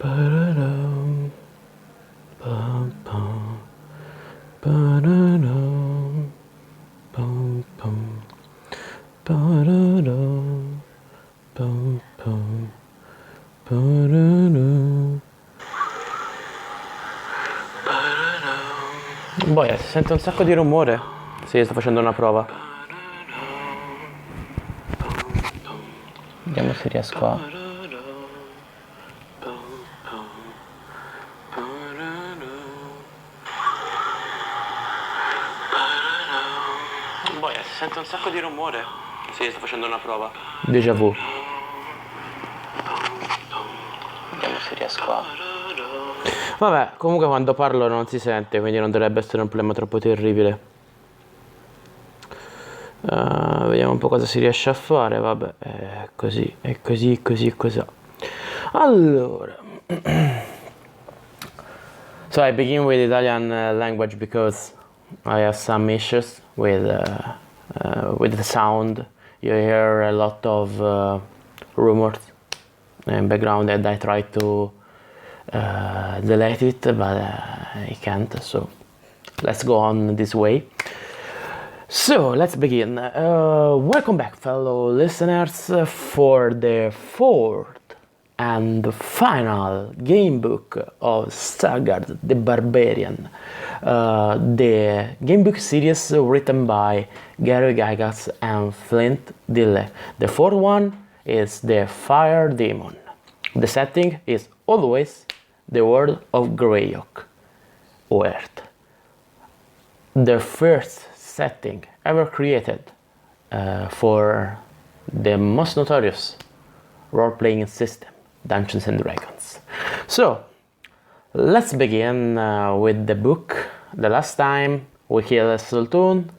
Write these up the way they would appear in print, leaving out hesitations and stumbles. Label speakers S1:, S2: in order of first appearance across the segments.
S1: Ba-da-dum, bum-bum, ba-da-dum, bum-bum, ba-da-dum, bum-bum, ba-da-dum, ba-da-dum. Boia, si sente un sacco di rumore? Sì, sto facendo una prova. Vediamo se riesco a... Boia, si sente un sacco di rumore? Sì, sto facendo una prova. Déjà vu. Vediamo se riesco a... Vabbè, comunque quando parlo non si sente, quindi non dovrebbe essere un problema troppo terribile. Vediamo un po' cosa si riesce a fare, vabbè, è così, è così, così, così. Allora... So I begin with Italian language because I have some issues with the sound. You hear a lot of rumors in background, and I try to delete it, but I can't. So let's go on this way. So let's begin. Welcome back, fellow listeners, for the fourth and final game book of Sagard, the Barbarian, the game book series written by Gygax and Flint Dille. The fourth one is the Fire Demon. The setting is always the world of Greyhawk, or Earth. The first setting ever created for the most notorious role-playing system, Dungeons and Dragons. So let's begin with the book. The last time we kill a Sultan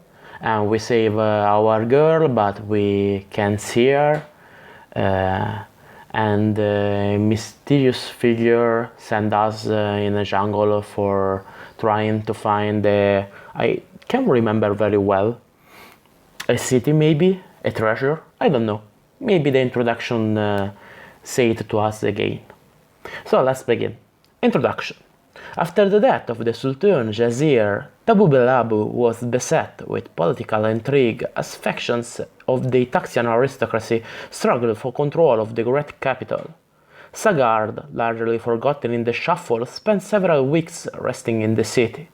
S1: and we save our girl, but we can't see her, and a mysterious figure sent us in a jungle for trying to find I can't remember very well, a city maybe, a treasure, I don't know. Maybe the introduction say it to us again. So let's begin. Introduction. After the death of the Sultan Jazir, Tabu Belabu was beset with political intrigue as factions of the Itaxian aristocracy struggled for control of the great capital. Sagard, largely forgotten in the shuffle, spent several weeks resting in the city.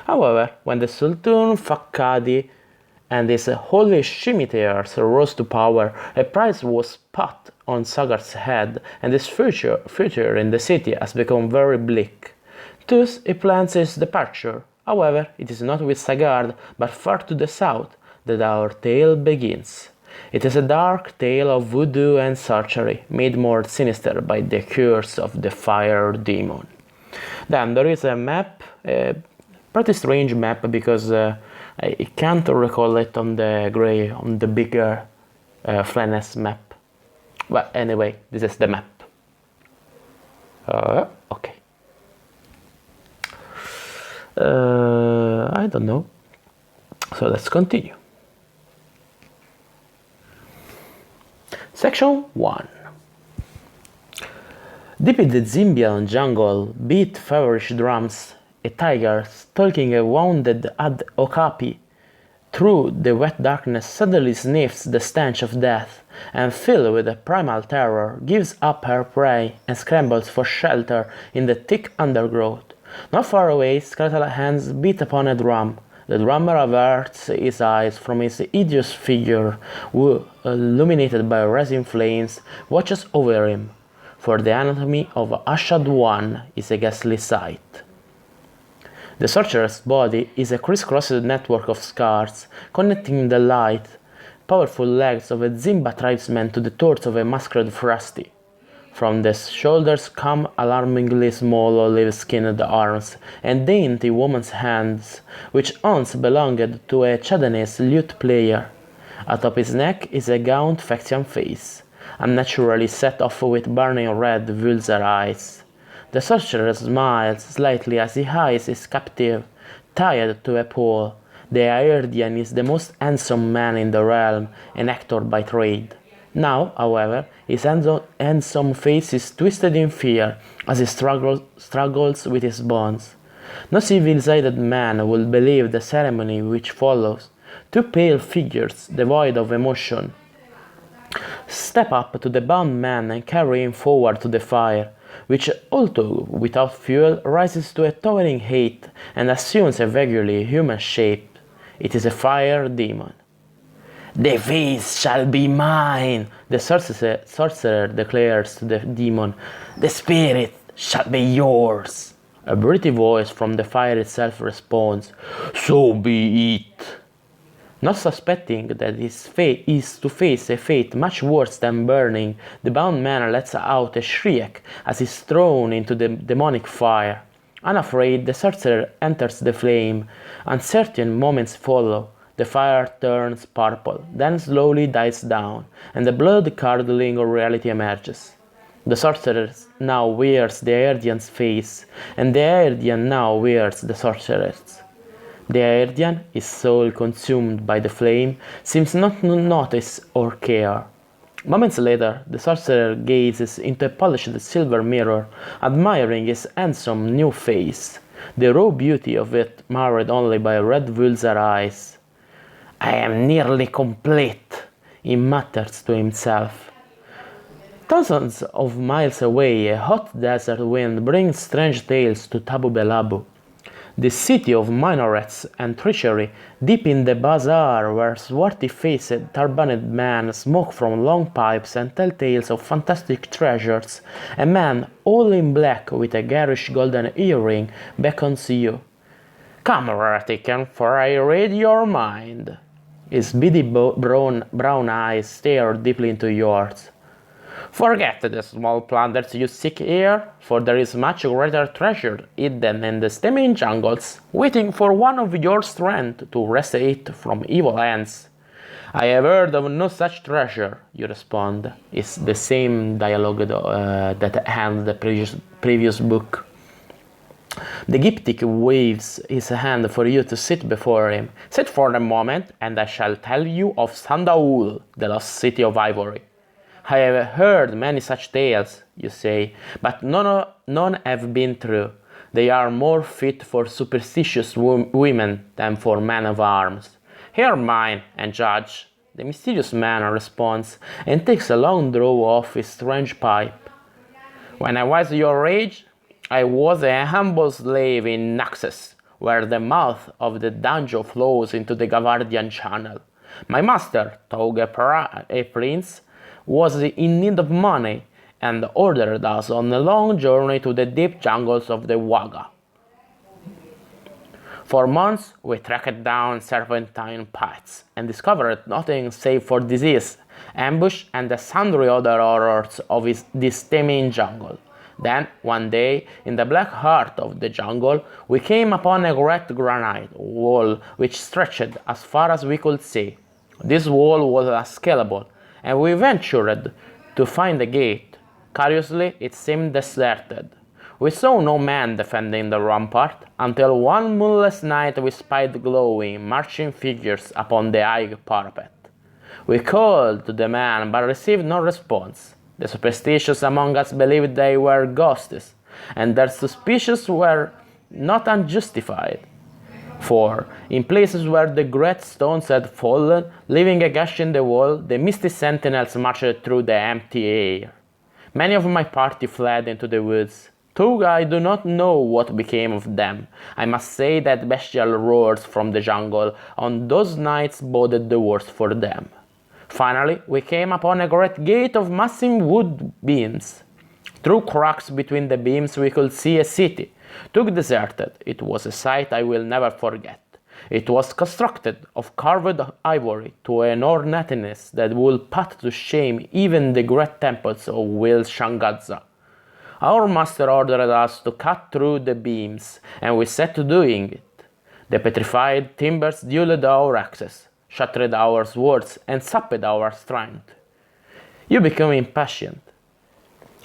S1: However, when the Sultan Fakkadi and his holy scimitars rose to power, a price was put on Sagard's head, and his future in the city has become very bleak. Thus, he plans his departure. However, it is not with Sagard, but far to the south, that our tale begins. It is a dark tale of voodoo and sorcery, made more sinister by the curse of the Fire Demon. Then there is a map, a pretty strange map, because I can't recall it on the bigger Flannes map. But anyway, this is the map. Okay. I don't know. So let's continue. Section 1. Deep in the Zimbian jungle beat feverish drums. A tiger, stalking a wounded okapi through the wet darkness, suddenly sniffs the stench of death, and filled with a primal terror, gives up her prey and scrambles for shelter in the thick undergrowth. Not far away, skeletal hands beat upon a drum. The drummer averts his eyes from his hideous figure, who, illuminated by resin flames, watches over him, for the anatomy of Ashad One is a ghastly sight. The sorcerer's body is a crisscrossed network of scars, connecting the light, powerful legs of a Zimba tribesman to the torso of a masked Frosty. From the shoulders come alarmingly small olive-skinned arms and dainty woman's hands, which once belonged to a Chadanese lute player. Atop his neck is a gaunt Phyxian face, unnaturally set off with burning red vulgar eyes. The sorcerer smiles slightly as he eyes his captive, tied to a pole. The Aerdian is the most handsome man in the realm, an actor by trade. Now, however, his handsome face is twisted in fear as he struggles with his bonds. No civil-sighted man will believe the ceremony which follows. Two pale figures, devoid of emotion, step up to the bound man and carry him forward to the fire, which, although without fuel, rises to a towering height and assumes a vaguely human shape. It is a fire demon. "The feast shall be mine," the sorcerer declares to the demon. "The spirit shall be yours." A breathy voice from the fire itself responds, "So be it." Not suspecting that his fate is to face a fate much worse than burning, the bound man lets out a shriek as he is thrown into the demonic fire. Unafraid, the sorcerer enters the flame. Uncertain moments follow. The fire turns purple, then slowly dies down, and the blood-curdling reality emerges. The sorcerer now wears the Aeardian's face, and the Aeardian now wears the sorcerer's. The Aeardian, his soul consumed by the flame, seems not to notice or care. Moments later, the sorcerer gazes into a polished silver mirror, admiring his handsome new face, the raw beauty of it marred only by red vulgar eyes. "I am nearly complete," he mutters to himself. Thousands of miles away, a hot desert wind brings strange tales to Tabu Belabu, the city of minarets and treachery, deep in the bazaar where swarthy-faced, turbaned men smoke from long pipes and tell tales of fantastic treasures. A man, all in black with a garish golden earring, beckons you. "Come, Ratican, for I read your mind." His beady brown eyes stare deeply into yours. "Forget the small plunders you seek here, for there is much greater treasure hidden in the steaming jungles, waiting for one of your strength to wrest it from evil hands." "I have heard of no such treasure," you respond. It's the same dialogue that ends the previous book. The Gyptic waves his hand for you to sit before him. "Sit for a moment, and I shall tell you of Sandaul, the lost city of ivory." "I have heard many such tales," you say, "but none have been true. They are more fit for superstitious women than for men of arms. Hear mine, and judge." The mysterious man responds, and takes a long draw of his strange pipe. "When I was your age, I was a humble slave in Naxos, where the mouth of the dungeon flows into the Gavardian channel. My master, Tog a prince, was in need of money, and ordered us on a long journey to the deep jungles of the Waga. For months, we tracked down serpentine paths, and discovered nothing save for disease, ambush, and the sundry other horrors of this teeming jungle. Then, one day, in the black heart of the jungle, we came upon a great granite wall which stretched as far as we could see. This wall was unscalable, and we ventured to find a gate. Curiously, it seemed deserted. We saw no man defending the rampart, until one moonless night we spied glowing, marching figures upon the high parapet. We called to the man, but received no response. The superstitious among us believed they were ghosts, and their suspicions were not unjustified. For, in places where the great stones had fallen, leaving a gash in the wall, the misty sentinels marched through the empty air. Many of my party fled into the woods. Though I do not know what became of them, I must say that bestial roars from the jungle on those nights boded the worst for them. Finally, we came upon a great gate of massive wood beams. Through cracks between the beams we could see a city, too deserted. It was a sight I will never forget. It was constructed of carved ivory to an ornateness that would put to shame even the great temples of Wil Shangaza. Our master ordered us to cut through the beams, and we set to doing it. The petrified timbers dulled our access, shattered our swords, and sapped our strength. You become impatient.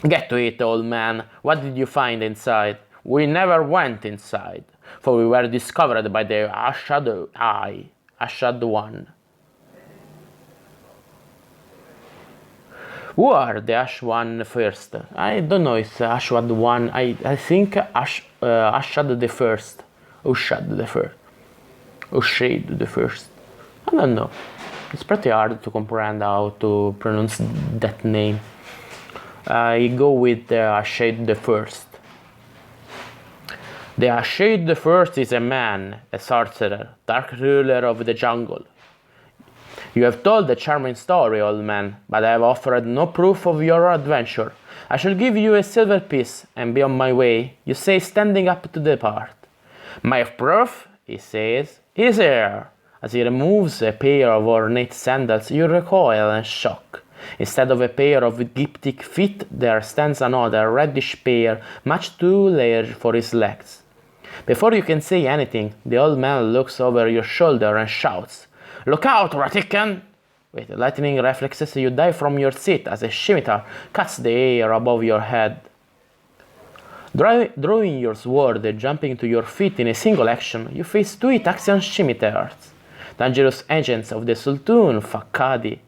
S1: Get to it, old man. What did you find inside? We never went inside, for we were discovered by the Ashad One. Who are the Ashwan first? I don't know if Ashwad one. I think Ashad the first. Ushad the first. Ushade the first. I don't know. It's pretty hard to comprehend how to pronounce that name. I go with Ashade the first. The Ashade the first is a man, a sorcerer, dark ruler of the jungle. You have told a charming story, old man, but I have offered no proof of your adventure. I shall give you a silver piece and be on my way, you say, standing up to depart. My proof, he says, is here. As he removes a pair of ornate sandals, you recoil in shock. Instead of a pair of giptic feet, there stands another reddish pair, much too large for his legs. Before you can say anything, the old man looks over your shoulder and shouts, "Look out, Ratican!" With lightning reflexes, you dive from your seat as a scimitar cuts the air above your head. Drawing your sword and jumping to your feet in a single action, you face two Itaxian scimitars, dangerous agents of the Sultan Fakadi.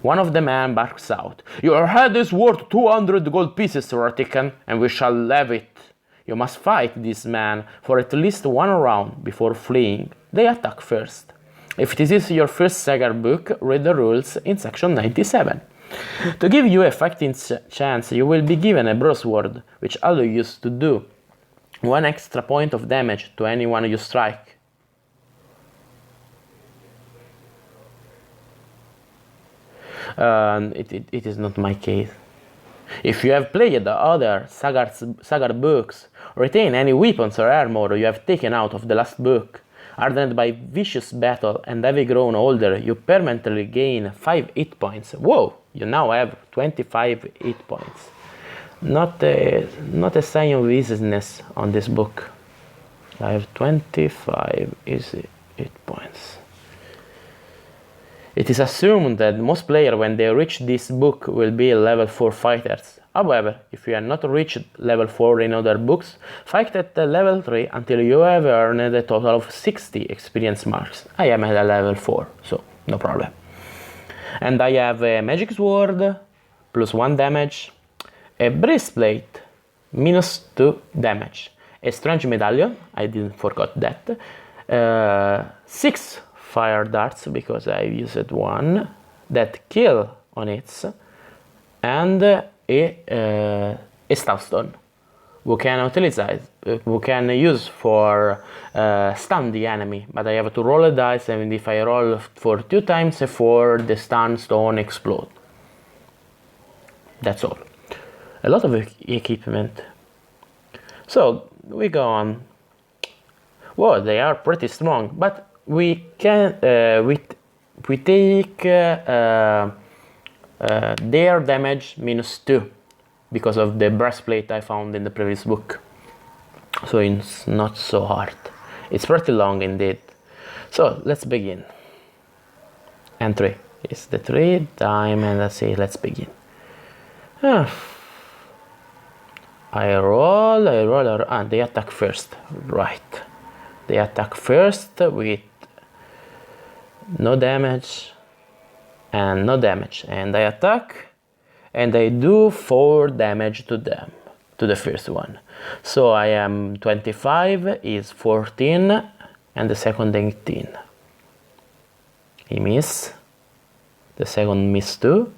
S1: One of the men barks out, "Your head is worth 200 gold pieces, Ratican, and we shall have it. You must fight this man for at least one round before fleeing. They attack first. If this is your first Sagard book, read the rules in section 97. To give you a fighting chance, you will be given a broadsword, which allows you to do 1 extra point of damage to anyone you strike. It is not my case. If you have played the other Sagard books, retain any weapons or armor you have taken out of the last book. Hardened by vicious battle and having grown older, you permanently gain 5 hit points. Whoa! You now have 25 hit points. Not a sign of easiness on this book. I have 25 easy hit points. It is assumed that most players, when they reach this book, will be level 4 fighters. However, if you have not reached level 4 in other books, fight at level 3 until you have earned a total of 60 experience marks. I am at level 4, so no problem. And I have a magic sword, plus 1 damage, a breastplate, minus 2 damage, a strange medallion, I didn't forget that, 6 fire darts, because I used 1, that kill on it, and a stun we can use for stun the enemy, but I have to roll a dice, and if I roll for 2 times a 4, the stun stone explode. That's all. A lot of equipment. So we go on. Well, they are pretty strong, but we can we take their damage minus 2 because of the breastplate I found in the previous book. So it's not so hard. It's pretty long indeed. So let's begin. Entry is the 3 time, and I say let's begin. I roll, they attack first, right. They attack first with no damage and no damage, and I attack and I do 4 damage to them, to the first one. So I am 25 is 14 and the second 18. He miss, the second miss too,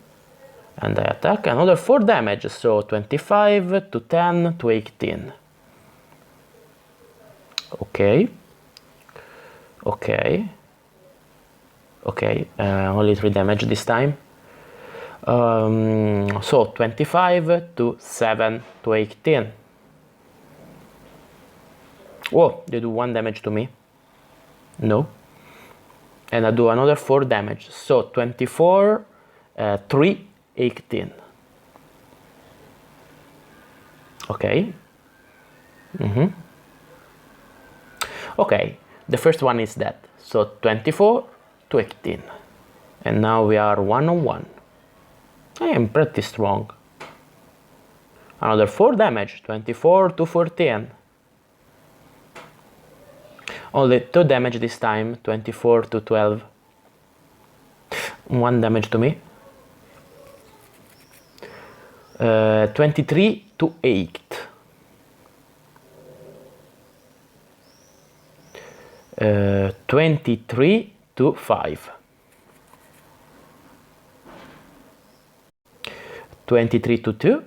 S1: and I attack another 4 damage, so 25 to 10 to 18. Okay, only 3 damage this time. So 25 to 7 to 18. Whoa, they do 1 damage to me. No. And I do another 4 damage. So 24, 3, 18. Okay. Okay, the first one is dead. So 24 to 18. And now we are 1-on-1. I am pretty strong. Another 4 damage, 24 to 14. Only 2 damage this time, 24 to 12. 1 damage to me. 23 to 8. 23 to 5. 23 to 2,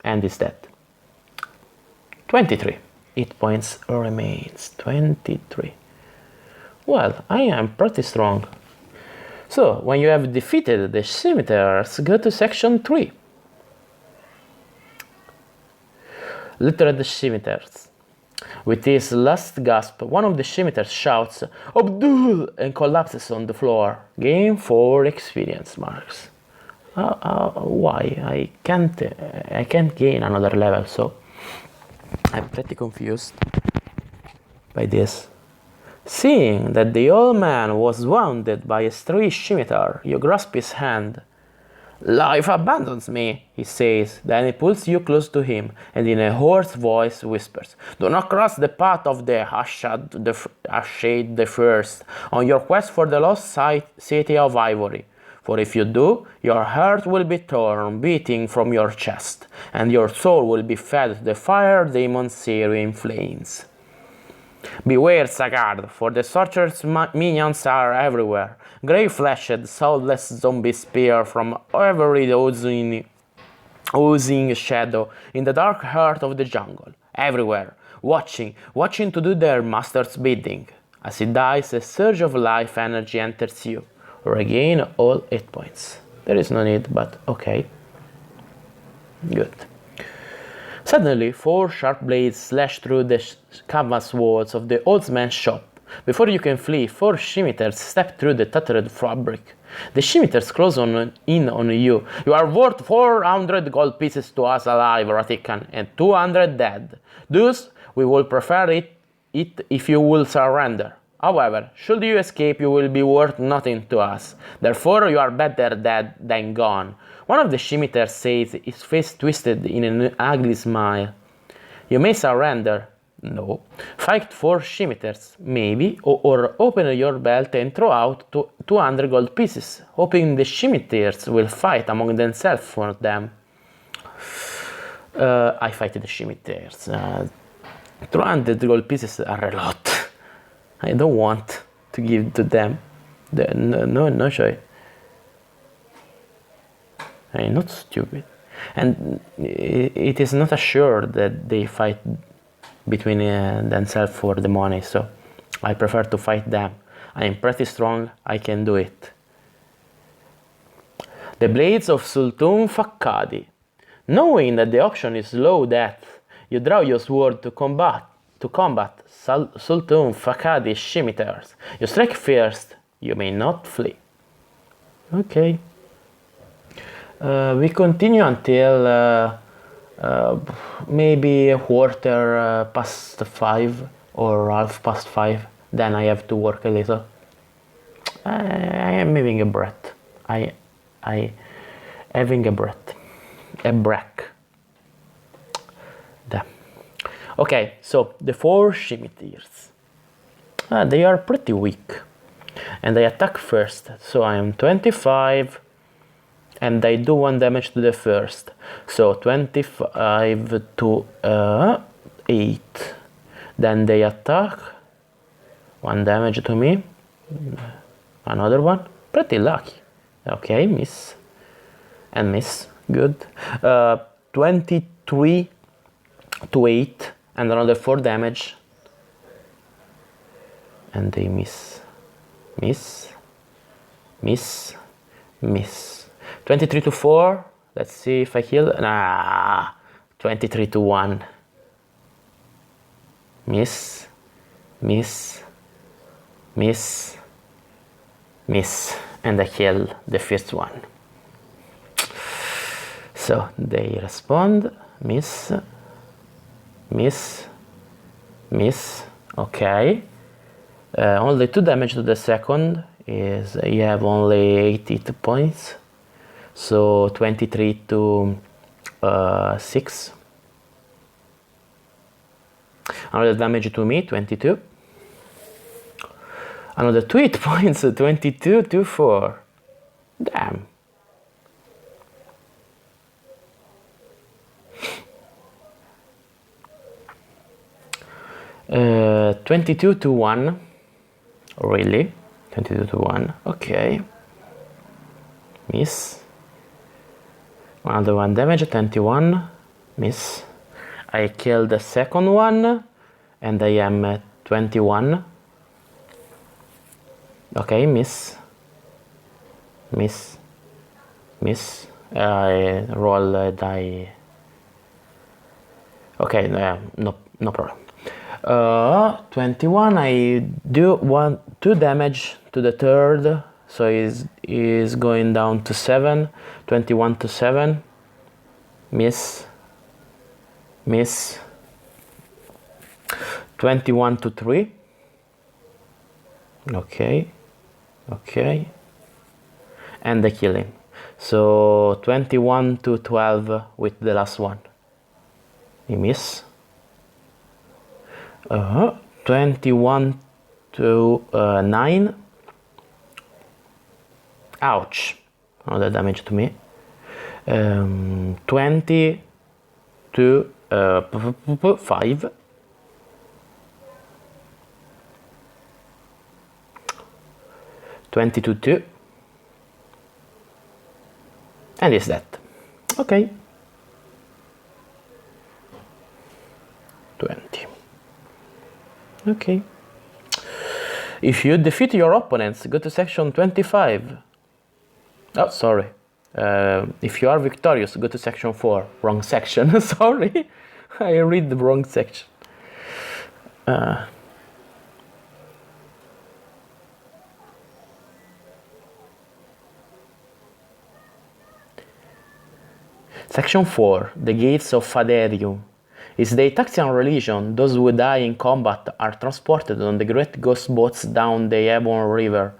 S1: and is dead. 23. 8 points remains. 23. Well, I am pretty strong. So, when you have defeated the scimitars, go to section 3. Literate scimitars. With his last gasp, one of the scimitars shouts, "Abdul!" and collapses on the floor. Gain 4 experience marks. Why? I can't gain another level, so I'm pretty confused by this. Seeing that the old man was wounded by a stray scimitar, you grasp his hand. "Life abandons me," he says. Then he pulls you close to him, and in a hoarse voice whispers, "Do not cross the path of the Ashade the First on your quest for the lost city of Ivory. For if you do, your heart will be torn, beating from your chest, and your soul will be fed to the fire demon searing flames. Beware, Sagard, for the sorcerer's minions are everywhere. Grey-fleshed, soulless zombies peer from every oozing shadow in the dark heart of the jungle. Everywhere, watching to do their master's bidding. As he dies, a surge of life energy enters you. Regain all 8 points. There is no need, but okay. Good. Suddenly, 4 sharp blades slash through the canvas walls of the old man's shop. Before you can flee, 4 scimitars step through the tattered fabric. The scimitars close in on you. You are worth 400 gold pieces to us alive, Ratikan, and 200 dead. Thus, we will prefer it if you will surrender. However, should you escape, you will be worth nothing to us. Therefore, you are better dead than gone. One of the scimitars says, his face twisted in an ugly smile. You may surrender. No. Fight 4 scimitars, maybe, or open your belt and throw out 200 gold pieces, hoping the scimitars will fight among themselves for them. I fight the scimitars. 200 gold pieces are a lot. I don't want to give to them. No choice. I'm not stupid. And it is not assured that they fight between themselves for the money, so I prefer to fight them. I am pretty strong, I can do it. The blades of Sultan Fakkadi. Knowing that the option is slow death, you draw your sword to combat Sultan Fakkadi's scimitars. You strike first, you may not flee. Okay. We continue until maybe a quarter past 5 or half past 5. Then I have to work a little. I am having a breath. I having a breath. A break. There. Okay, so the 4 scimitars. They are pretty weak. And they attack first. So I am 25. And they do 1 damage to the first. So 25 to 8. Then they attack. 1 damage to me. Another one. Pretty lucky. Okay, miss. And miss. Good. 23 to 8. And another 4 damage. And they miss. Miss. Miss. Miss. 23 to 4. Let's see if I kill. Nah. 23 to 1. Miss. Miss. Miss. Miss. And I kill the first one. So they respond. Miss. Miss. Miss. Okay. Only 2 damage to the second. Is you have only 80 points. So 23 to 6. Another damage to me, 22. Another 2 hit points, 22 to 4. Damn. 22 to 1. Really? 22 to 1. Okay. Miss. Another 1 damage, 21. Miss. I killed the second one, and I am at 21. Okay, miss. Miss. Miss. I roll a die. Okay, no problem. 21, I do 2 damage to the third, so is going down to 7. 21 to 7. Miss. Miss. 21 to 3. Okay. Okay. And the killing. So 21 to 12 with the last one. You miss. 21 to 9. Ouch. Another damage to me. 20 to 5. 20 to 2. And is that. Okay. 20. Okay. If you defeat your opponents, go to section 25. Oh, sorry. If you are victorious, go to section 4. Wrong section. Sorry. I read the wrong section. Section 4. The Gates of Faderium. Is the Itaxian religion, those who die in combat are transported on the great ghost boats down the Ebon River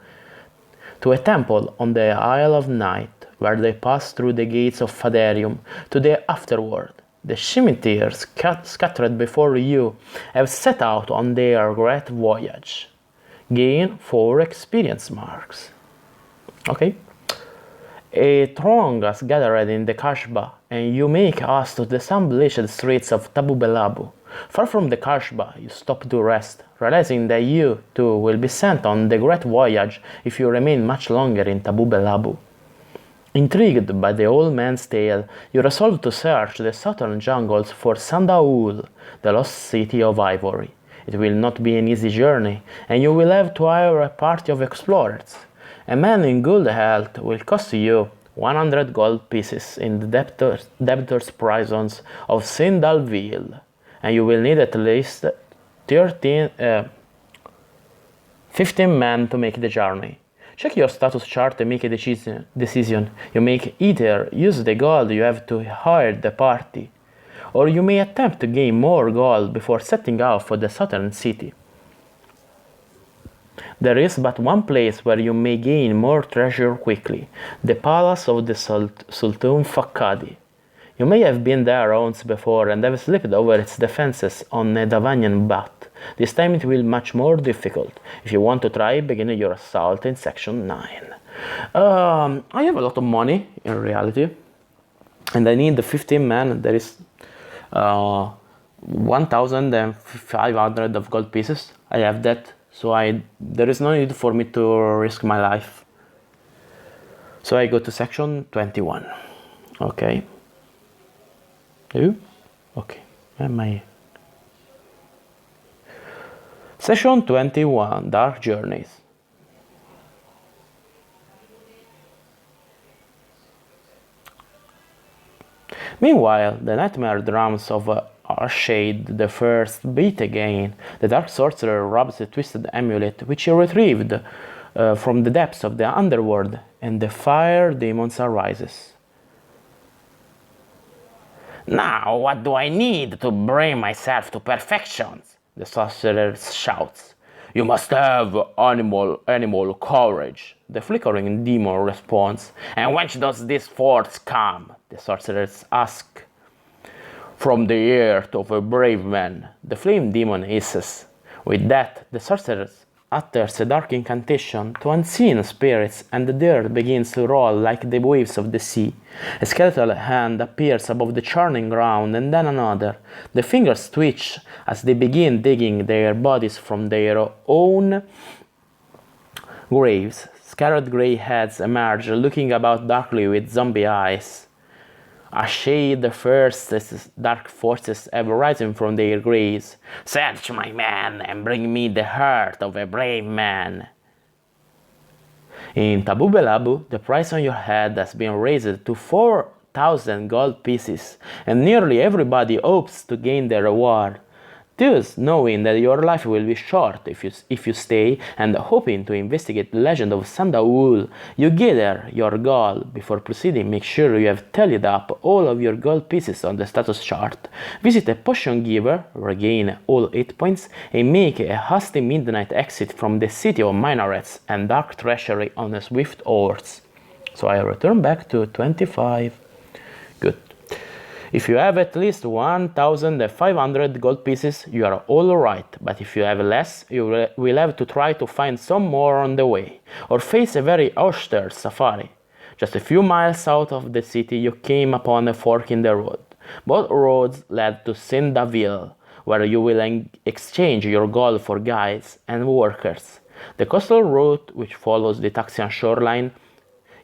S1: to a temple on the Isle of Night, where they pass through the gates of Faderium to the afterworld. The scimitars scattered before you have set out on their great voyage. Gain 4 experience marks. Okay. A throng has gathered in the Kashba, and you make haste to the sun-bleached streets of Tabubelabu. Far from the Kashba, you stop to rest, realizing that you, too, will be sent on the great voyage if you remain much longer in Tabubelabu. Intrigued by the old man's tale, you resolve to search the southern jungles for Sandaul, the lost city of ivory. It will not be an easy journey, and you will have to hire a party of explorers. A man in good health will cost you 100 gold pieces in the debtors' prisons of Sindalville, and you will need at least 15 men to make the journey. Check your status chart and make a decision. You may either use the gold you have to hire the party, or you may attempt to gain more gold before setting out for the southern city. There is but one place where you may gain more treasure quickly, the palace of the Sultan Fakkadi. You may have been there once before and have slipped over its defenses on a Davanyan bat. This time it will be much more difficult. If you want to try, begin your assault in section 9. I have a lot of money, in reality, and I need the 15 men. There is 1,500 of gold pieces. I have that. So there is no need for me to risk my life. So I go to section 21. Okay. Okay. Section 21, Dark Journeys. Meanwhile, the nightmare drums of Arshade the First beat again. The dark sorcerer robs a twisted amulet which he retrieved from the depths of the underworld, and the fire demons arises. Now what do I need to bring myself to perfection? The sorcerer shouts. You must have animal courage. The flickering demon responds. And whence does this force come? The sorcerers ask. From the heart of a brave man, the flame demon hisses. With that, the sorcerers utters a dark incantation to unseen spirits, and the dirt begins to roll like the waves of the sea. A skeletal hand appears above the churning ground, and then another. The fingers twitch as they begin digging their bodies from their own graves. Scarred grey heads emerge, looking about darkly with zombie eyes. A shade the first dark forces have risen from their graves. Search, my man, and bring me the heart of a brave man. In Tabu Belabu, the price on your head has been raised to 4,000 gold pieces, and nearly everybody hopes to gain the reward. Thus, knowing that your life will be short if you stay, and hoping to investigate the legend of Sandaul, you gather your gold. Before proceeding, make sure you have tallied up all of your gold pieces on the status chart. Visit a potion giver, regain all 8 points, and make a hasty midnight exit from the city of minarets and dark treasury on a swift horse. So I return back to 25. Good. If you have at least 1,500 gold pieces, you are all right, but if you have less, you will have to try to find some more on the way, or face a very austere safari. Just a few miles south of the city, you came upon a fork in the road. Both roads led to Sindaville, where you will exchange your gold for guides and workers. The coastal route, which follows the Taxian shoreline,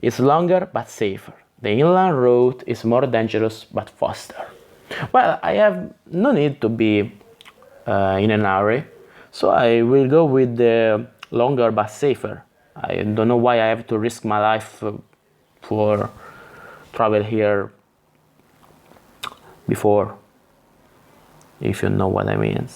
S1: is longer but safer. The inland route is more dangerous but faster. Well, I have no need to be in a hurry, so I will go with the longer but safer. I don't know why I have to risk my life for travel here before, if you know what I mean.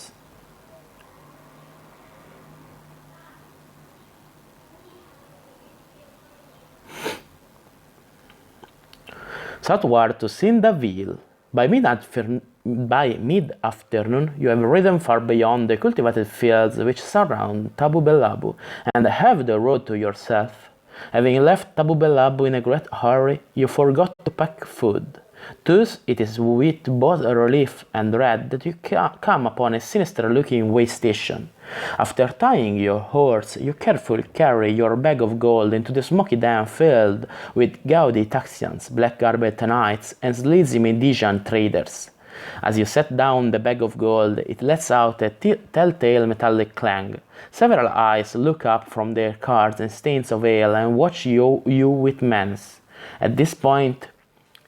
S1: Southward to Sindaville. By mid-afternoon, you have ridden far beyond the cultivated fields which surround Tabu Belabu and have the road to yourself. Having left Tabu Belabu in a great hurry, you forgot to pack food. Thus, it is with both relief and dread that you come upon a sinister-looking way station. After tying your horse, you carefully carry your bag of gold into the smoky den filled with gaudy Taxians, black-garbed knights, and sleazy Median traders. As you set down the bag of gold, it lets out a telltale metallic clang. Several eyes look up from their cards and stains of ale and watch you with menace. At this point,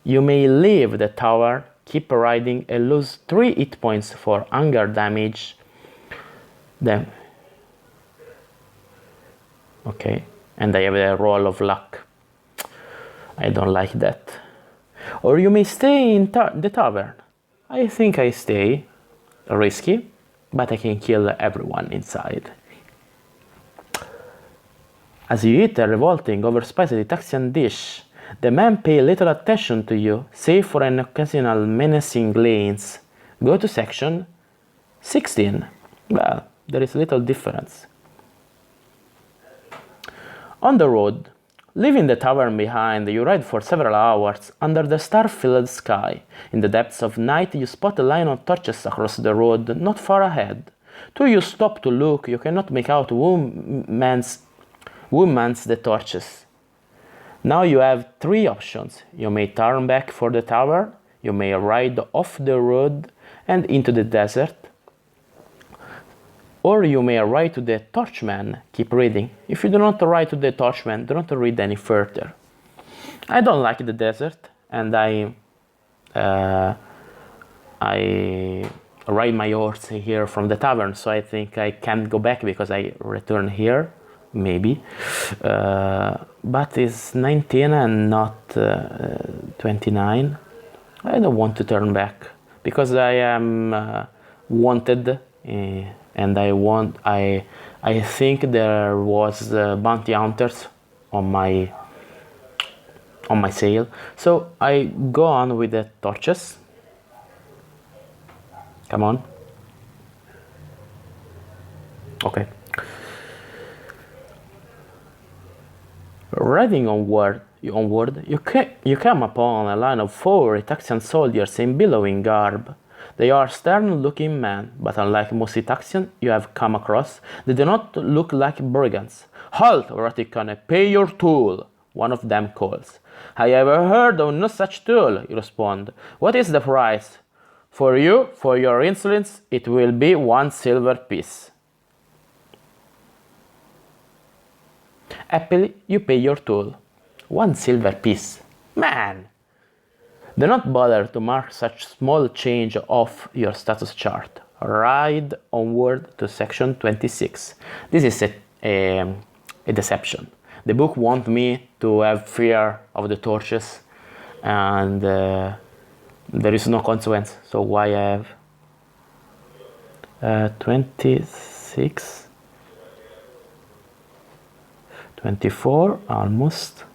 S1: you may leave the tower, keep riding, and lose 3 hit points for hunger damage. Okay, and I have a roll of luck. I don't like that. Or you may stay in the tavern. I think I stay. Risky, but I can kill everyone inside. As you eat a revolting, overspiced Taxian dish, the men pay little attention to you, save for an occasional menacing glance. Go to section 16. Well, there is little difference. On the road, leaving the tavern behind, you ride for several hours under the star-filled sky. In the depths of night, you spot a line of torches across the road, not far ahead. Till you stop to look, you cannot make out who mans the torches. Now you have 3 options. You may turn back for the tower, you may ride off the road and into the desert, or you may ride to the torchman. Keep reading. If you do not ride to the torchman, do not read any further. I don't like the desert, and I ride my horse here from the tavern, so I think I can't go back because I return here. Maybe, but it's 19 and not 29. I don't want to turn back because I am wanted, and I think there was bounty hunters on my sail. So I go on with the torches. Come on. Okay. Riding onward, you come upon a line of 4 Itaxian soldiers in billowing garb. They are stern-looking men, but unlike most Itaxians you have come across, they do not look like brigands. "Halt, Ratikane, pay your toll," one of them calls. "I have heard of no such toll," you respond. "What is the price?" "For you, for your insolence, it will be 1 silver piece." Happily, you pay your toll. 1 silver piece. Man! Do not bother to mark such small change off your status chart. Ride onward to section 26. This is a deception. The book wants me to have fear of the torches, and there is no consequence. So why I have 26, 24, almost,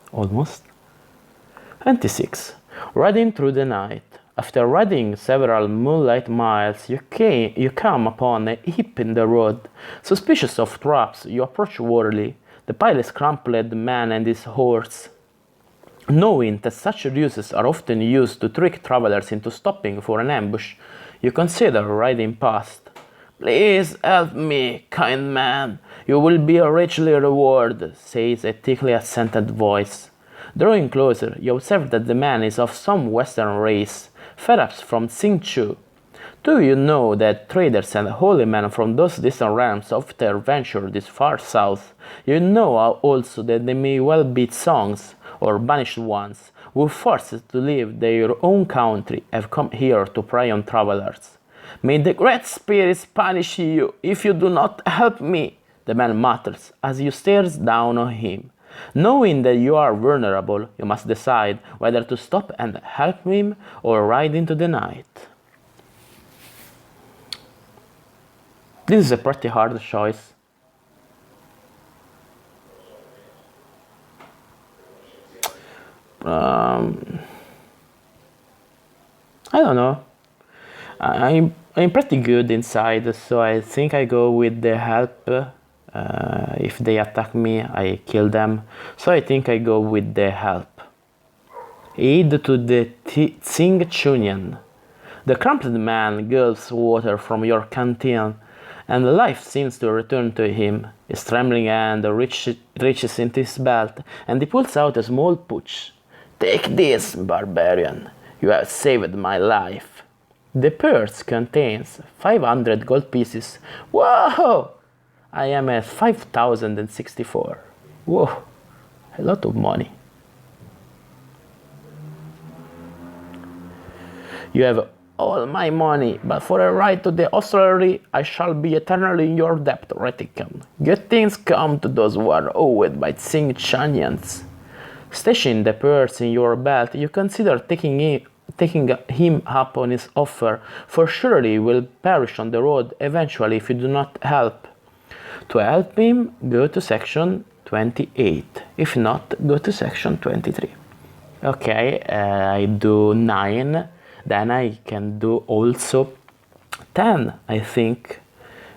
S1: 26. Riding through the night. After riding several moonlight miles, you come upon a heap in the road. Suspicious of traps, you approach warily. The pilot's crumpled man and his horse. Knowing that such ruses are often used to trick travelers into stopping for an ambush, you consider riding past. "Please help me, kind man. You will be richly rewarded," says a thickly accented voice. Drawing closer, you observe that the man is of some western race, perhaps from Xingqiu. Do you know that traders and holy men from those distant realms often venture this far south? You know also that they may well be Songs, or banished ones, who, forced to leave their own country, have come here to prey on travelers. "May the great spirits punish you if you do not help me," the man mutters as you stares down on him. Knowing that you are vulnerable, you must decide whether to stop and help him or ride into the night. This is a pretty hard choice. I don't know. I'm pretty good inside, so I think I go with the help. If they attack me, I kill them. So I think I go with the help. Aid to the Xingqian. The crumpled man gulps water from your canteen, and life seems to return to him. His trembling hand reaches into his belt, and he pulls out a small pouch. "Take this, Barbarian. You have saved my life." The purse contains 500 gold pieces. Whoa! I am at 5,064. Whoa, a lot of money. "You have all my money, but for a ride to the hostelry, I shall be eternally in your debt, Retican. Good things come to those who are owed by Xingqians." Stashing the purse in your belt, you consider taking him up on his offer, for surely he will perish on the road eventually if you do not help. To help him, go to section 28. If not, go to section 23. Okay, I do 9. Then I can do also 10, I think.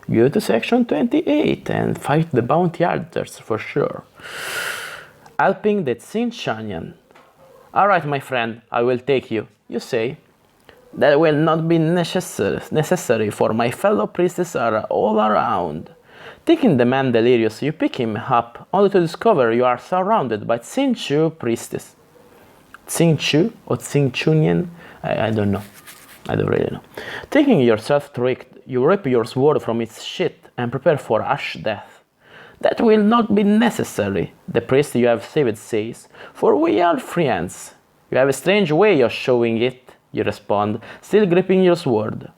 S1: Go to section 28 and fight the bounty hunters for sure. Helping the Xingqian. "Alright, my friend, I will take you," you say. "That will not be necessary, for my fellow priests are all around." Thinking the man delirious, you pick him up, only to discover you are surrounded by Xingqiu priestess. Xingqiu or Xingqian? I don't know. I don't really know. Thinking yourself tricked, you rip your sword from its sheath and prepare for harsh death. "That will not be necessary," the priest you have saved says, "for we are friends." "You have a strange way of showing it," you respond, still gripping your sword.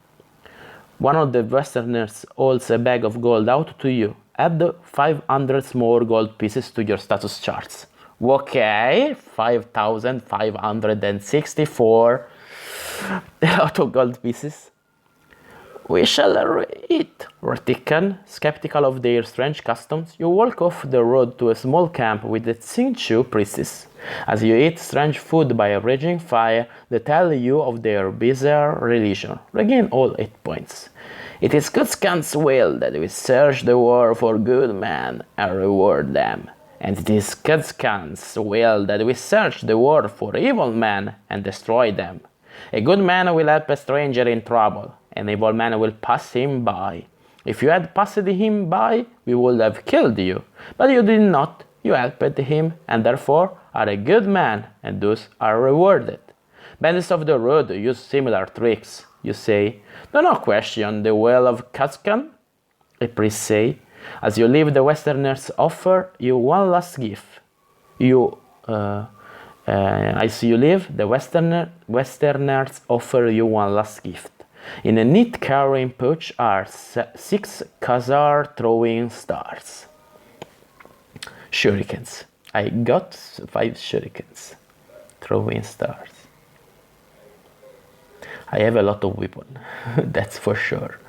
S1: One of the westerners holds a bag of gold out to you. Add 500 more gold pieces to your status charts. Okay, 5,564. A lot of gold pieces. "We shall eat," Ratikan, skeptical of their strange customs. You walk off the road to a small camp with the Xingqiu priestess. As you eat strange food by a raging fire, they tell you of their bizarre religion. Regain all 8 points. "It is Gygax's will that we search the world for good men and reward them. And it is Gygax's will that we search the world for evil men and destroy them. A good man will help a stranger in trouble. An evil man will pass him by. If you had passed him by, we would have killed you. But you did not. You helped him, and therefore are a good man, and thus are rewarded. Bandits of the road use similar tricks. You say, "Do not question the well of Cascan," a priest say. As you leave, the Westerners offer you one last gift. As you leave, the Westerners offer you one last gift. In a neat carrying pouch are 6 Sagard throwing stars. Shurikens. I got 5 shurikens. Throwing stars. I have a lot of weapons, that's for sure.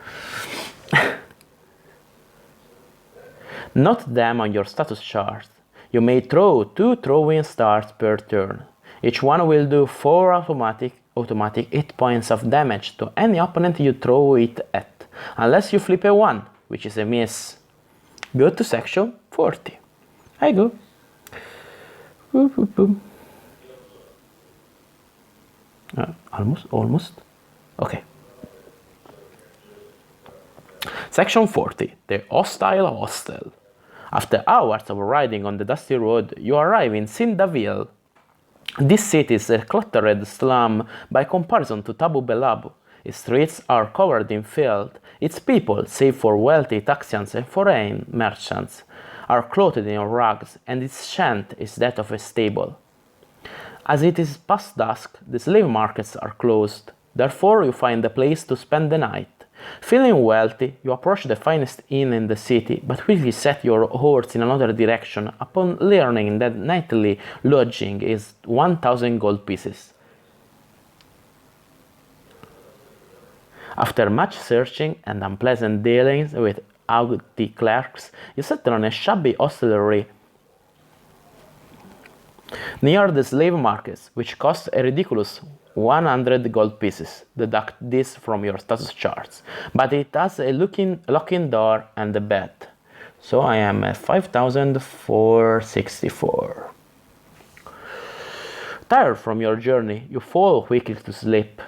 S1: Note them on your status chart. You may throw 2 throwing stars per turn. Each one will do 4 automatic 8 points of damage to any opponent you throw it at, unless you flip a 1, which is a miss. Go to section 40. I go. Almost. Okay. Section 40. The Hostile Hostel. After hours of riding on the dusty road, you arrive in Sindaville. This city is a cluttered slum by comparison to Tabu Belabu. Its streets are covered in filth. Its people, save for wealthy Taxians and foreign merchants, are clothed in rags, and its chant is that of a stable. As it is past dusk, the slave markets are closed. Therefore, you find a place to spend the night. Feeling wealthy, you approach the finest inn in the city, but quickly set your horse in another direction upon learning that nightly lodging is 1,000 gold pieces. After much searching and unpleasant dealings with haughty clerks, you settle on a shabby hostelry near the slave markets, which costs a ridiculous 100 gold pieces. Deduct this from your status charts. But it has a lock-in door and a bed. So I am at 5,464. Tired from your journey, you fall quickly to sleep.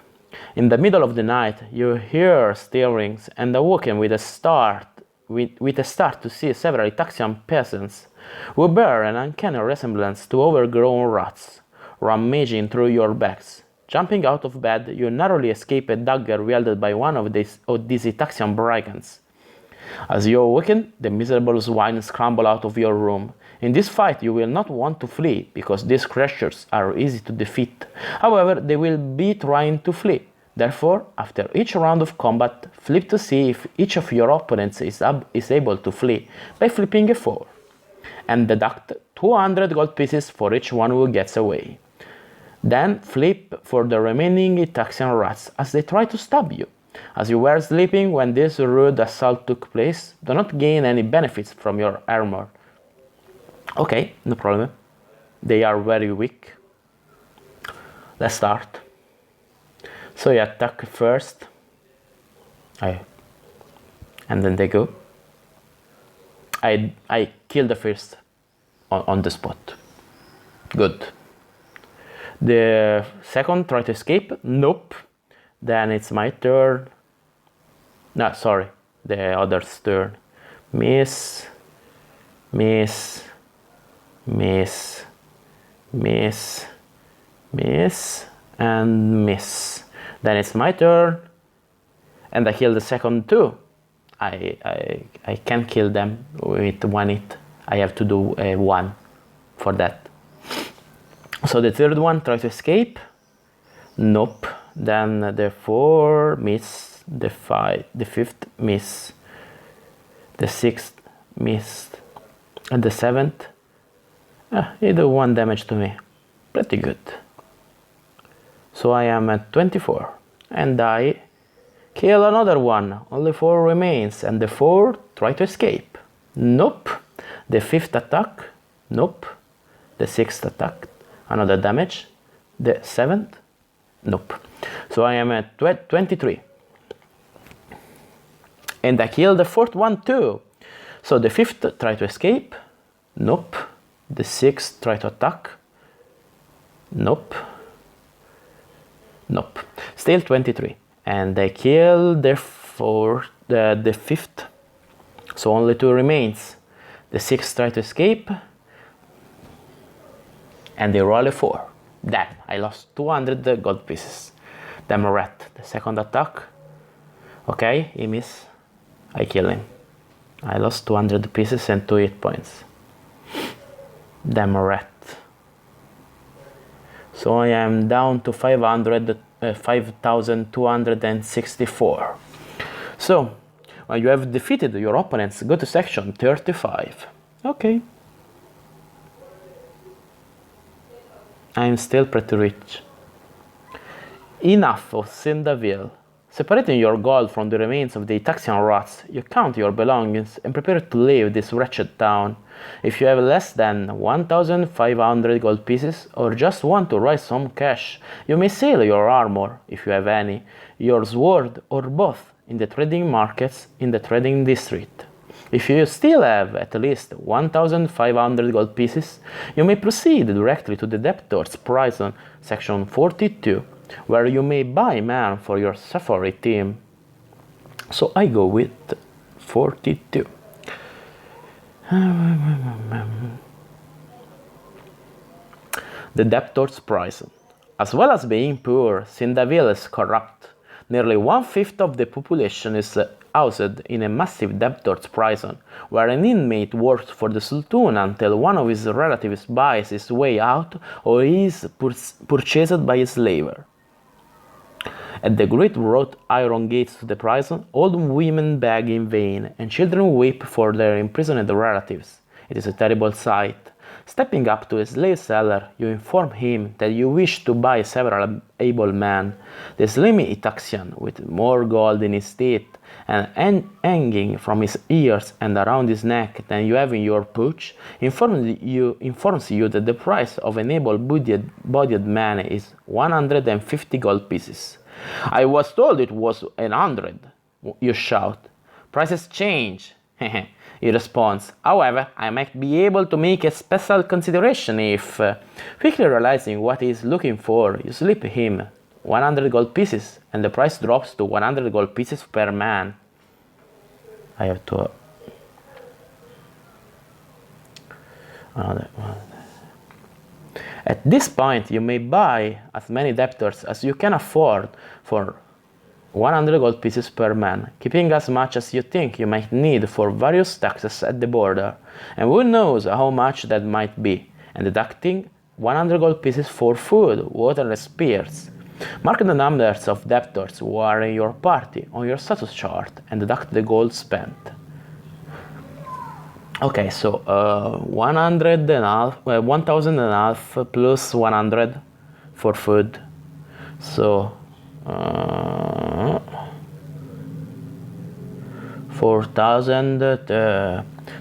S1: In the middle of the night, you hear stirrings and awaken with a start to see several Itaxian peasants who bear an uncanny resemblance to overgrown rats, rummaging through your bags. Jumping out of bed, you narrowly escape a dagger wielded by one of these Itaxian brigands. As you awaken, the miserable swine scramble out of your room. In this fight, you will not want to flee, because these creatures are easy to defeat. However, they will be trying to flee. Therefore, after each round of combat, flip to see if each of your opponents is able to flee by flipping a 4. And deduct 200 gold pieces for each one who gets away. Then flip for the remaining Itaxian rats as they try to stab you. As you were sleeping when this rude assault took place, do not gain any benefits from your armor. Okay, no problem. They are very weak. Let's start. So you attack first. And then they go. I kill the first on the spot. Good. The second try to escape. Nope. Then it's my turn. No, sorry. The other's turn. Miss. Miss. Miss. Miss. Miss. And miss. Then it's my turn. And I kill the second too. I can't kill them with one hit. I have to do a 1 for that. So the third one, try to escape. Nope. Then the 4 miss. The 5, the 5th miss. The 6th missed. And the 7th, he do 1 damage to me. Pretty good. So I am at 24. And I kill another one. Only 4 remains. And the 4 try to escape. Nope. The 5th attack. Nope. The 6th attack. Another damage. The 7th. Nope. So I am at 23. And I kill the 4th one too. So the 5th try to escape. Nope. The 6th try to attack. Nope. Nope. Still 23. And they kill the fifth. So only 2 remains. The 6th try to escape. And they roll a 4. Damn, I lost 200 gold pieces. Damn rat. The second attack. Okay, he missed. I kill him. I lost 200 pieces and 2 hit points. Damn rat. So I am down to 5,264. So, when you have defeated your opponents, go to section 35. Okay. I'm still pretty rich. Enough of Cyndavil. Separating your gold from the remains of the Itaxian rats, you count your belongings and prepare to leave this wretched town. If you have less than 1,500 gold pieces, or just want to raise some cash, you may sell your armor, if you have any, your sword, or both, in the trading markets in the trading district. If you still have at least 1,500 gold pieces, you may proceed directly to the debtor's prison, section 42, where you may buy man for your safari team. So I go with 42. The debtor's prison. As well as being poor, Cyndavil is corrupt. Nearly 1/5 of the population is housed in a massive debtor's prison, where an inmate works for the Sultan until one of his relatives buys his way out or he is purchased by a slaver. At the great wrought iron gates to the prison, old women beg in vain, and children weep for their imprisoned relatives. It is a terrible sight. Stepping up to a slave seller, you inform him that you wish to buy several able men. The slimy Itaxian, with more gold in his teeth and hanging from his ears and around his neck than you have in your pouch, informs you that the price of an able-bodied man is 150 gold pieces. I was told it was 100, you shout. Prices change, he responds. However, I might be able to make a special consideration if, quickly realizing what he is looking for, you slip him 100 gold pieces and the price drops to 100 gold pieces per man. I have to... another one. At this point, you may buy as many debtors as you can afford for 100 gold pieces per man, keeping as much as you think you might need for various taxes at the border, and who knows how much that might be, and deducting 100 gold pieces for food, water, and spears. Mark the numbers of debtors who are in your party on your status chart and deduct the gold spent. Okay, so 1,000 and a half plus 100 for food. So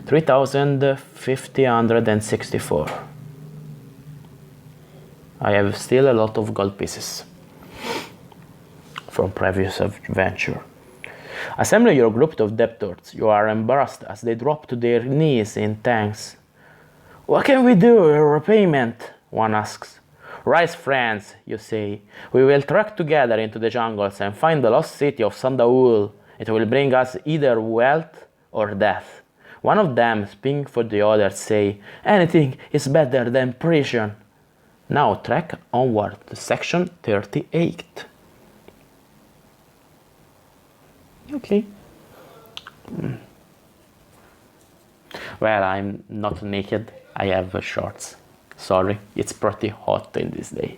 S1: 3,564. I have still a lot of gold pieces from previous adventure. Assembling your group of debtors, you are embarrassed as they drop to their knees in thanks. What can we do in repayment? One asks. Rise, friends, you say. We will trek together into the jungles and find the lost city of Sandaul. It will bring us either wealth or death. One of them, speaking for the others, say, anything is better than prison. Now trek onward to section 38. Okay. Well, I'm not naked. I have shorts. Sorry, it's pretty hot in this day.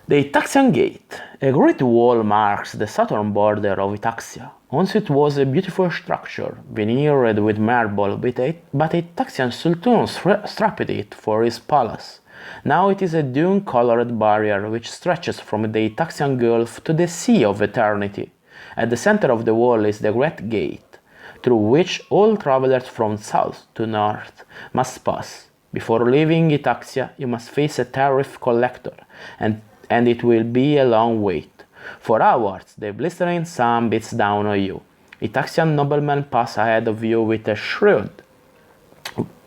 S1: The Itaxian Gate. A great wall marks the southern border of Itaxia. Once it was a beautiful structure, veneered with marble, but a Itaxian sultan strapped it for his palace. Now it is a dune-colored barrier which stretches from the Itaxian Gulf to the Sea of Eternity. At the center of the wall is the Great Gate, through which all travelers from south to north must pass. Before leaving Itaxia, you must face a tariff collector, and it will be a long wait. For hours, the blistering sun beats down on you. Itaxian noblemen pass ahead of you with a shrewd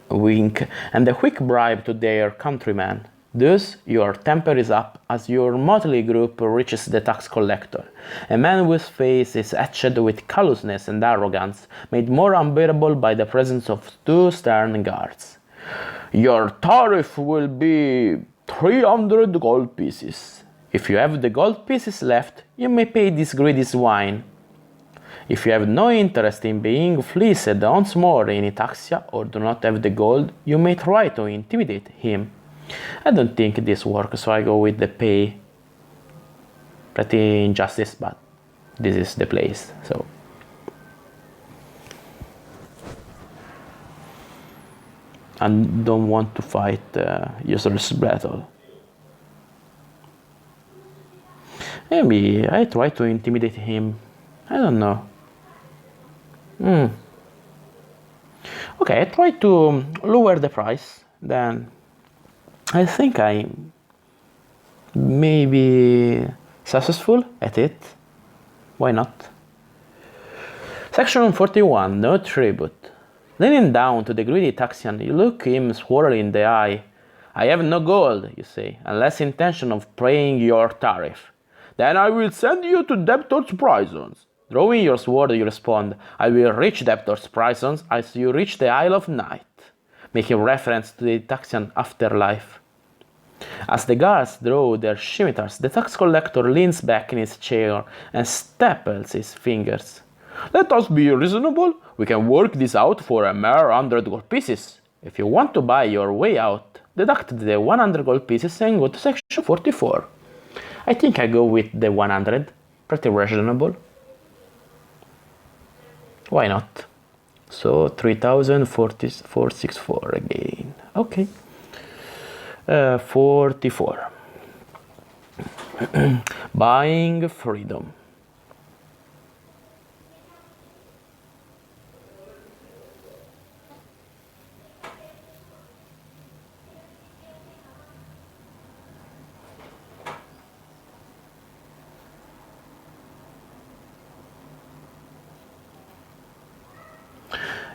S1: wink and a quick bribe to their countrymen. Thus, your temper is up as your motley group reaches the tax collector, a man whose face is etched with callousness and arrogance, made more unbearable by the presence of two stern guards. Your tariff will be 300 gold pieces. If you have the gold pieces left, you may pay this greedy swine. If you have no interest in being fleeced once more in Itaxia or do not have the gold, you may try to intimidate him. I don't think this works, so I go with the pay. Pretty injustice, but this is the place, so. And don't want to fight useless battle. Maybe I try to intimidate him. I don't know. Okay, I try to lower the price. Then I think I may be successful at it. Why not? Section 41, no tribute. Leaning down to the greedy Taxian, you look him squarely in the eye. I have no gold, you say, unless intention of paying your tariff. Then I will send you to debtors' prisons. Drawing your sword, you respond, I will reach debtors' prisons as you reach the Isle of Night, making reference to the Taxian afterlife. As the guards draw their scimitars, the tax collector leans back in his chair and staples his fingers. Let us be reasonable. We can work this out for a mere 100 gold pieces. If you want to buy your way out, deduct the 100 gold pieces and go to section 44. I think I go with the 100. Pretty reasonable. Why not? So 3,464 again. Okay. 44. Buying freedom.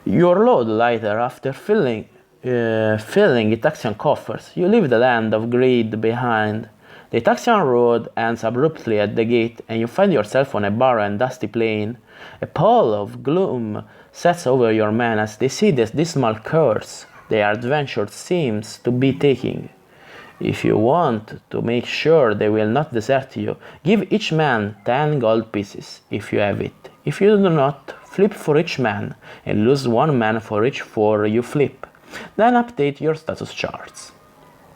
S1: Your load lighter after filling Itaxian coffers. You leave the land of greed behind. The Itaxian road ends abruptly at the gate, and you find yourself on a barren, dusty plain. A pall of gloom sets over your men as they see this dismal course their adventure seems to be taking. If you want to make sure they will not desert you, give each man 10 gold pieces, if you have it. If you do not, flip for each man, and lose 1 man for each 4 you flip. Then update your status charts.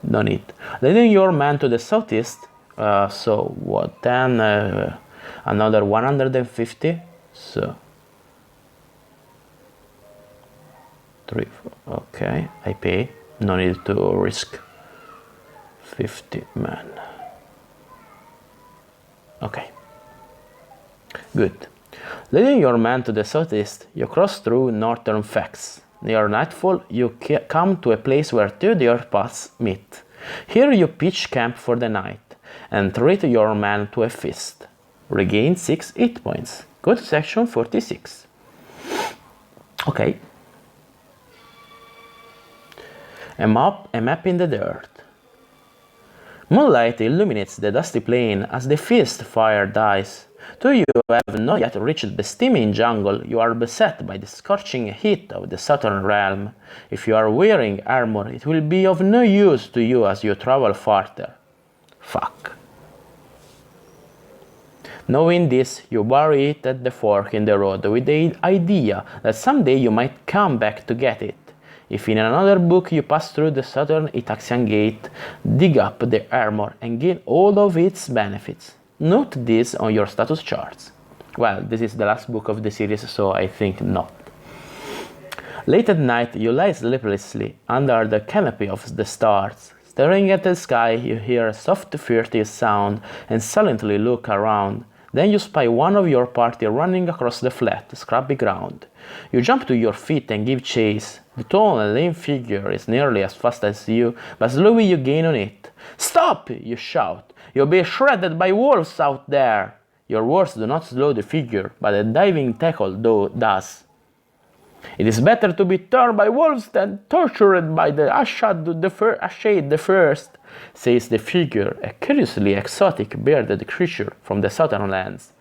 S1: No need. Leading your man to the southeast, so what, then another 150, so 3, 4, okay, I pay, no need to risk 50 men. Okay, good. Leading your man to the southeast, you cross through northern Fex. Near nightfall, you come to a place where 2 deer paths meet. Here you pitch camp for the night, and treat your man to a feast. Regain 6 hit points. Go to section 46. Okay. A map in the dirt. Moonlight illuminates the dusty plain as the feast fire dies. Though you have not yet reached the steaming jungle, you are beset by the scorching heat of the southern realm. If you are wearing armor, it will be of no use to you as you travel farther. Fuck. Knowing this, you bury it at the fork in the road with the idea that someday you might come back to get it. If in another book you pass through the southern Itaxian gate, dig up the armor and gain all of its benefits. Note this on your status charts. Well, this is the last book of the series, so I think not. Late at night, you lie sleeplessly under the canopy of the stars. Staring at the sky, you hear a soft, furtive sound and silently look around. Then you spy one of your party running across the flat, scrubby ground. You jump to your feet and give chase. The tall and lean figure is nearly as fast as you, but slowly you gain on it. Stop! You shout. You'll be shredded by wolves out there. Your words do not slow the figure, but a diving tackle does. It is better to be torn by wolves than tortured by the Ashade the First, says the figure, a curiously exotic bearded creature from the southern lands.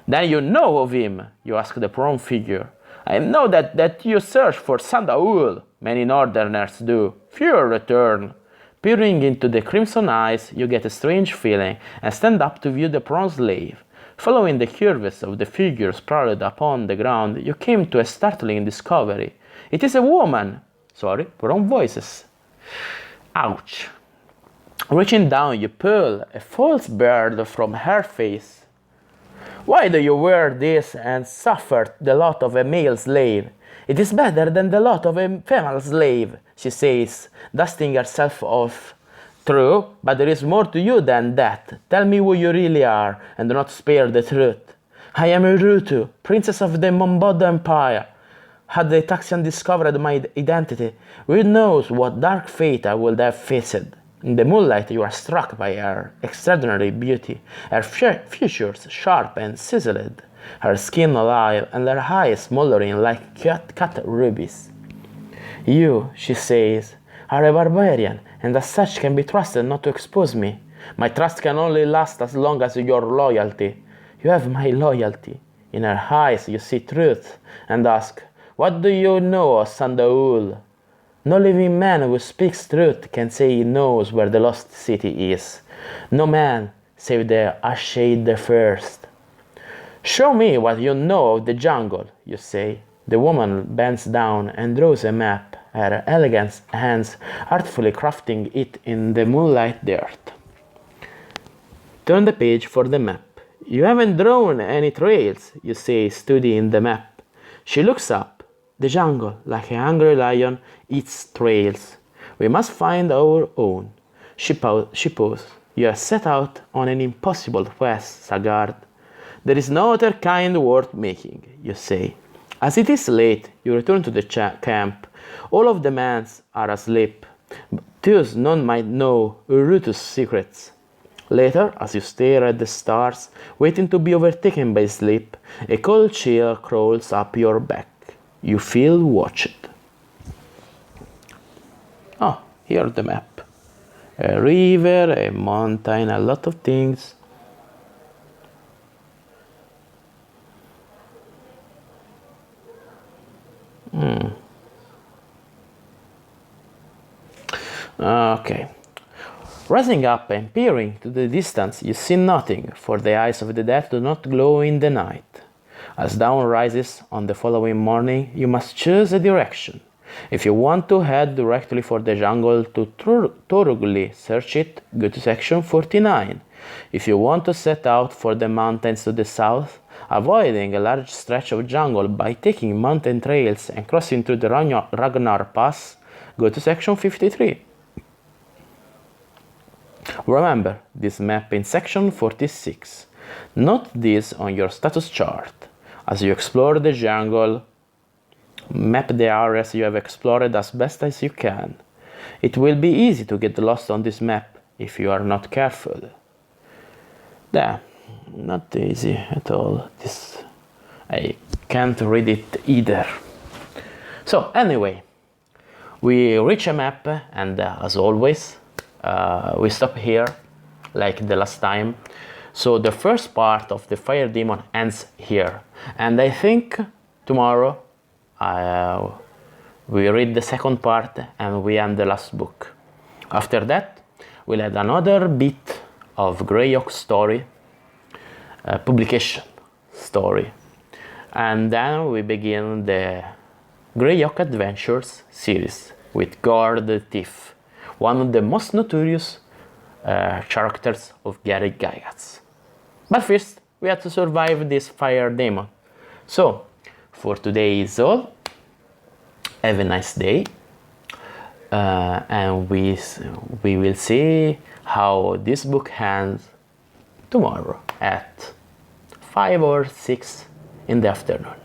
S1: Then you know of him, you ask the prone figure. I know that you search for Sandaul. Many northerners do. Few return. Peering into the crimson eyes, you get a strange feeling and stand up to view the prone slave. Following the curves of the figure sprawled upon the ground, you came to a startling discovery. It is a woman. Sorry, wrong voices. Ouch. Reaching down, you pull a false beard from her face. Why do you wear this and suffer the lot of a male slave? It is better than the lot of a female slave, she says, dusting herself off. True, but there is more to you than that. Tell me who you really are, and do not spare the truth. I am Urutu, princess of the Mombodo Empire. Had the Taxian discovered my identity, who knows what dark fate I would have faced. In the moonlight you are struck by her extraordinary beauty, her features sharp and chiseled, her skin alive, and her eyes smoldering like cut rubies. You, she says, are a barbarian, and as such can be trusted not to expose me. My trust can only last as long as your loyalty. You have my loyalty. In her eyes you see truth, and ask, what do you know of Sandaul? No living man who speaks truth can say he knows where the lost city is. No man, save the Ashade the First. Show me what you know of the jungle, you say. The woman bends down and draws a map, her elegant hands artfully crafting it in the moonlight dirt. Turn the page for the map. You haven't drawn any trails, you say, studying the map. She looks up. The jungle, like a hungry lion, eats trails. We must find our own. She paused. You have set out on an impossible quest, Sagard. There is no other kind worth making, you say. As it is late, you return to the camp. All of the men are asleep. Thus none might know Urutu's secrets. Later, as you stare at the stars, waiting to be overtaken by sleep, a cold chill crawls up your back. You feel watched. Oh, here's the map. A river, a mountain, a lot of things. Okay. Rising up and peering to the distance, you see nothing, for the eyes of the dead do not glow in the night. As dawn rises on the following morning, you must choose a direction. If you want to head directly for the jungle to thoroughly search it, go to section 49. If you want to set out for the mountains to the south, avoiding a large stretch of jungle by taking mountain trails and crossing through the Ragnar Pass, go to section 53. Remember this map in section 46. Note this on your status chart. As you explore the jungle, map the areas you have explored as best as you can. It will be easy to get lost on this map if you are not careful. Not easy at all. I can't read it either. So anyway, we reach a map, and as always, we stop here, like the last time. So the first part of the fire demon ends here, and I think tomorrow we read the second part and we end the last book. After that, we'll add another bit of Grey Oak story, publication story, and then we begin the Grey Oak Adventures series with Gord the Thief, one of the most notorious characters of Gygax. But first, we have to survive this fire demon. So, for today is all. Have a nice day, and we will see how this book ends tomorrow at 5 or 6 in the afternoon.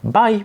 S1: Bye!